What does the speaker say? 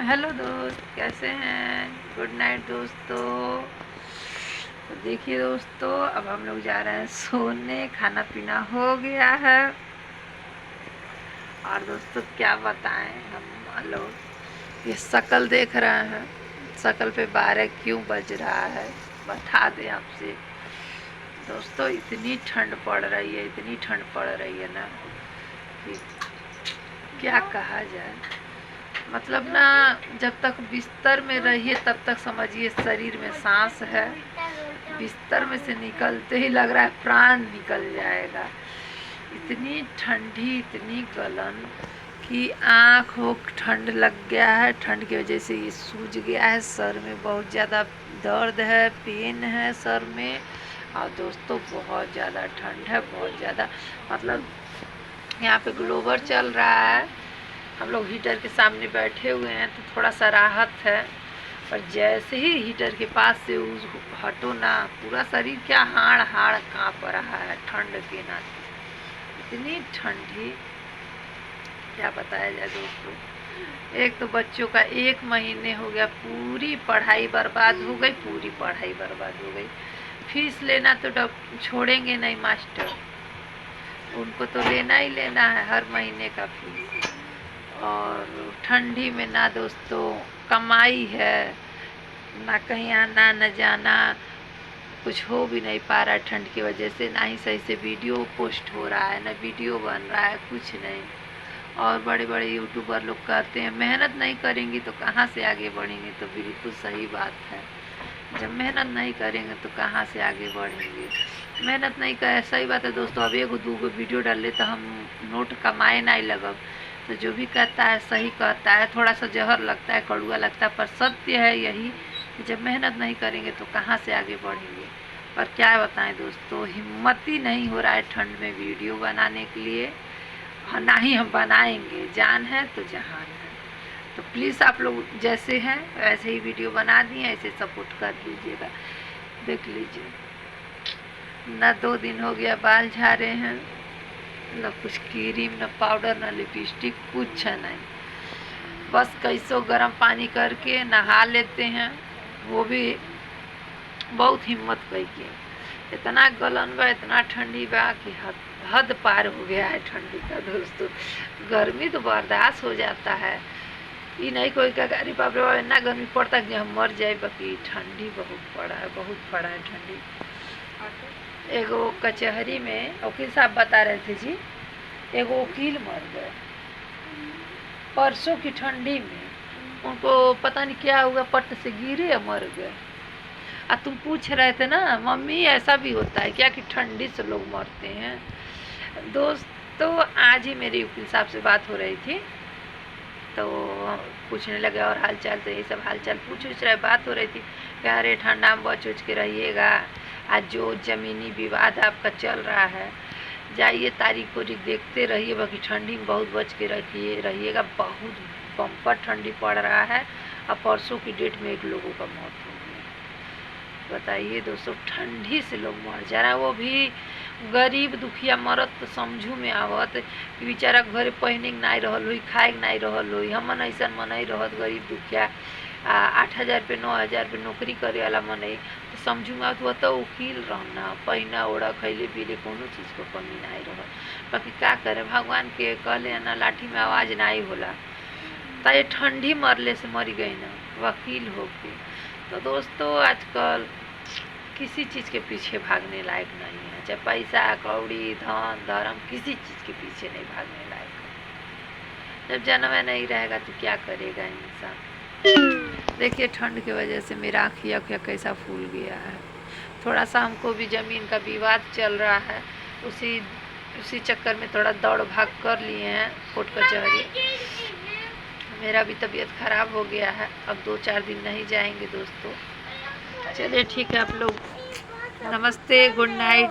Hello दोस्त, कैसे हैं? गुड नाइट दोस्तों। तो देखिए दोस्तों, अब हम लोग जा रहे हैं सोने। खाना पीना हो गया है। और दोस्तों क्या बताएं, हम लोग ये शकल देख रहे हैं, शकल पे 12 क्यों बज रहा है बता दें आपसे दोस्तों। इतनी ठंड पड़ रही है, इतनी ठंड पड़ रही है ना कि क्या कहा जाए। मतलब ना, जब तक बिस्तर में रहिए तब तक समझिए शरीर में सांस है, बिस्तर में से निकलते ही लग रहा है प्राण निकल जाएगा। इतनी ठंडी, इतनी गलन कि आँख हो ठंड लग गया है। ठंड की वजह से ये सूज गया है, सर में बहुत ज़्यादा दर्द है, पेन है सर में। और दोस्तों बहुत ज़्यादा ठंड है, बहुत ज़्यादा। मतलब यहाँ पे ग्लोबर चल रहा है, हम लोग हीटर के सामने बैठे हुए हैं तो थोड़ा सा राहत है। पर जैसे ही हीटर के पास से उस हटो ना, पूरा शरीर क्या हाड़ हाड़ काँप रहा है ठंड के नाते। इतनी ठंडी क्या बताया जाए दोस्तों। एक तो बच्चों का 1 महीने हो गया, पूरी पढ़ाई बर्बाद हो गई, पूरी पढ़ाई बर्बाद हो गई। फीस लेना तो छोड़ेंगे नहीं मास्टर, उनको तो लेना ही लेना है हर महीने का फीस। और ठंडी में ना दोस्तों कमाई है, ना कहीं आना न जाना, कुछ हो भी नहीं पा रहा है ठंड की वजह से। ना ही सही से वीडियो पोस्ट हो रहा है, ना वीडियो बन रहा है, कुछ नहीं। और बड़े बड़े यूट्यूबर लोग कहते हैं मेहनत नहीं करेंगी तो कहाँ से आगे बढ़ेंगे। तो बिल्कुल सही बात है, जब मेहनत नहीं करेंगे तो कहाँ से आगे बढ़ेंगे। मेहनत नहीं करे, सही बात है दोस्तों। अब 1-2 वीडियो डाल ले तो हम नोट कमाए नहीं लगब। तो जो भी कहता है सही कहता है, थोड़ा सा जहर लगता है, कड़ुआ लगता है, पर सत्य है यही कि जब मेहनत नहीं करेंगे तो कहाँ से आगे बढ़ेंगे। पर क्या बताएं दोस्तों, हिम्मत ही नहीं हो रहा है ठंड में वीडियो बनाने के लिए, और ना ही हम बनाएंगे। जान है तो जहान है। तो प्लीज़ आप लोग जैसे हैं वैसे ही वीडियो बना दिए, ऐसे सपोर्ट कर दीजिएगा। देख लीजिए ना, 2 दिन हो गया बाल झाड़े हैं, न कुछ क्रीम, न पाउडर, न लिपस्टिक, कुछ नहीं। बस कैसो गर्म पानी करके नहा लेते हैं, वो भी बहुत हिम्मत करके। इतना गलन बा, इतना ठंडी बा कि हद पार हो गया है ठंडी का दोस्तों। गर्मी तो बर्दाश्त हो जाता है, ये नहीं कोई का गाड़ी बाप रे बाप इतना गर्मी पड़ता है कि हम मर जाए। बाकी ठंडी बहुत पड़ा है, बहुत पड़ा है ठंडी। एगो कचहरी में वकील साहब बता रहे थे जी, एगो वकील मर गए परसों की ठंडी में। उनको पता नहीं क्या हुआ, पट से गिरे और मर गए। तुम पूछ रहे थे ना मम्मी ऐसा भी होता है क्या कि ठंडी से लोग मरते हैं। दोस्तों आज ही मेरी वकील साहब से बात हो रही थी, तो पूछने लगे और हाल चाल, तो ये सब हाल चाल पूछ रहे, बात हो रही थी। कह रहे ठंडा में बच उच के रहिएगा, आज जो ज़मीनी विवाद आपका चल रहा है जाइए तारीख को देखते रहिए, बाकी ठंडी में बहुत बच के रहिएगा। बहुत बम्पर ठंडी पड़ रहा है, और परसों की डेट में 1 लोगों का मौत हो गया। बताइए दोस्तों, ठंडी से लोग मर जा रहा है, वो भी गरीब दुखिया मरत तो समझू में आवत कि बेचारा घरे पहने नहीं रहल हुई, खाए नहीं रहल हुई। हमन ऐसा मन ही रहत गरीब दुखिया 8,000 पे 9,000 पे नौकरी करे वाला मन ही तो समझू में आवत। तो वकील रहना, पहना ओढ़ा, खैले पीले, कोनो चीज़ को कमी नहीं रह। बाकी क्या करे, भगवान के कहले ना लाठी में आवाज़ नहीं होला। तो ये ठंडी मरले से मरी गई ना वकील होके। तो दोस्तों आजकल किसी चीज़ के पीछे भागने लायक नहीं है, चाहे पैसा कौड़ी धन धर्म, किसी चीज़ के पीछे नहीं भागने लायक है। जब जन्म नहीं रहेगा तो क्या करेगा इंसान। देखिए ठंड की वजह से मेरा आँखिया कैसा फूल गया है। थोड़ा सा हमको भी ज़मीन का विवाद चल रहा है, उसी चक्कर में थोड़ा दौड़ भाग कर लिए हैं कोर्ट कचहरी। मेरा भी तबीयत ख़राब हो गया है, अब 2-4 दिन नहीं जाएंगे दोस्तों। चलिए ठीक है, आप लोग नमस्ते, गुड नाइट।